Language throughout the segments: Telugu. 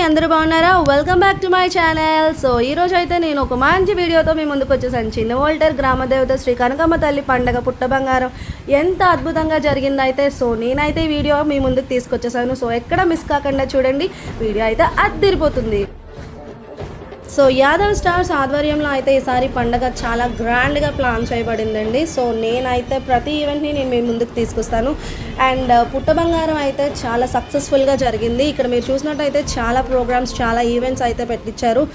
అందరూ బాగున్నారా? Welcome back to my channel. So ఈ రోజు అయితే నేను ఒక మంచి వీడియోతో మీ ముందుకు వచ్చేసాను. చిన్న వోల్టర్ గ్రామదేవత శ్రీ కనకమ్మ తల్లి పండగ పుట్ట బంగారం ఎంత అద్భుతంగా జరిగిందైతే సో నేనైతే ఈ వీడియో మీ ముందుకు తీసుకొచ్చేసాను. సో ఎక్కడ మిస్ కాకుండా చూడండి, వీడియో అయితే అద్దిరిపోతుంది. సో యాదవ్ స్టార్స్ ఆధ్వర్యంలో అయితే ఈసారి పండగ చాలా గ్రాండ్గా ప్లాన్ చేయబడిందండి. సో నేనైతే ప్రతి ఈవెంట్ని నేను మీ ముందుకు తీసుకొస్తాను. అండ్ పుట్ట బంగారం అయితే చాలా సక్సెస్ఫుల్గా జరిగింది. ఇక్కడ మీరు చూసినట్టయితే చాలా ప్రోగ్రామ్స్, చాలా ఈవెంట్స్ అయితే పెట్టించారు.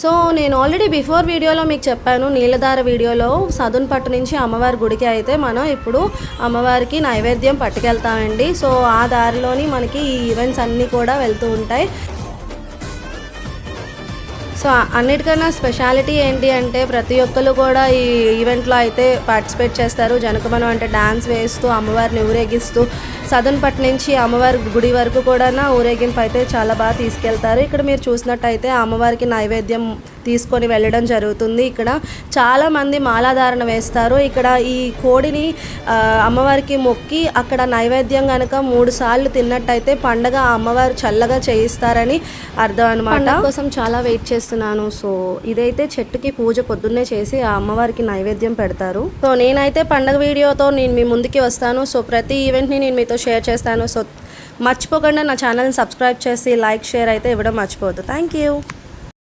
సో నేను ఆల్రెడీ బిఫోర్ వీడియోలో మీకు చెప్పాను, నీలధార వీడియోలో సదున్పట్టు నుంచి అమ్మవారి గుడికి అయితే మనం ఇప్పుడు అమ్మవారికి నైవేద్యం పట్టుకెళ్తామండి. సో ఆ దారిలోని మనకి ఈ ఈవెంట్స్ అన్నీ కూడా వెళ్తూ ఉంటాయి. సో అన్నిటికన్నా స్పెషాలిటీ ఏంటి అంటే ప్రతి ఒక్కరు కూడా ఈ ఈవెంట్లో అయితే పార్టిసిపేట్ చేస్తారు. జనకమనం అంటే డ్యాన్స్ వేస్తూ అమ్మవారిని ఊరేగిస్తూ సదన్పట్ నుంచి అమ్మవారి గుడి వరకు కూడా ఊరేగింపు అయితే చాలా బాగా తీసుకెళ్తారు. ఇక్కడ మీరు చూసినట్టయితే అమ్మవారికి నైవేద్యం తీసుకొని వెళ్ళడం జరుగుతుంది. ఇక్కడ చాలామంది మాలాధారణ వేస్తారు. ఇక్కడ ఈ కోడిని అమ్మవారికి మొక్కి అక్కడ నైవేద్యం కనుక 3 సార్లు తిన్నట్టయితే పండగ అమ్మవారు చల్లగా చేయిస్తారని అర్థం అనమాట. పండగ కోసం చాలా వెయిట్ చేస్తున్నాను. సో ఇదైతే చెట్టుకి పూజ పొద్దున్నే చేసి ఆ అమ్మవారికి నైవేద్యం పెడతారు. సో నేనైతే పండగ వీడియోతో నేను మీ ముందుకి వస్తాను. సో ప్రతి ఈవెంట్ని నేను మీతో షేర్ చేస్తాను. సో మర్చిపోకుండా నా ఛానల్ని సబ్స్క్రైబ్ చేసి లైక్, షేర్ అయితే ఇవ్వడం మర్చిపోవద్దు. Thank you.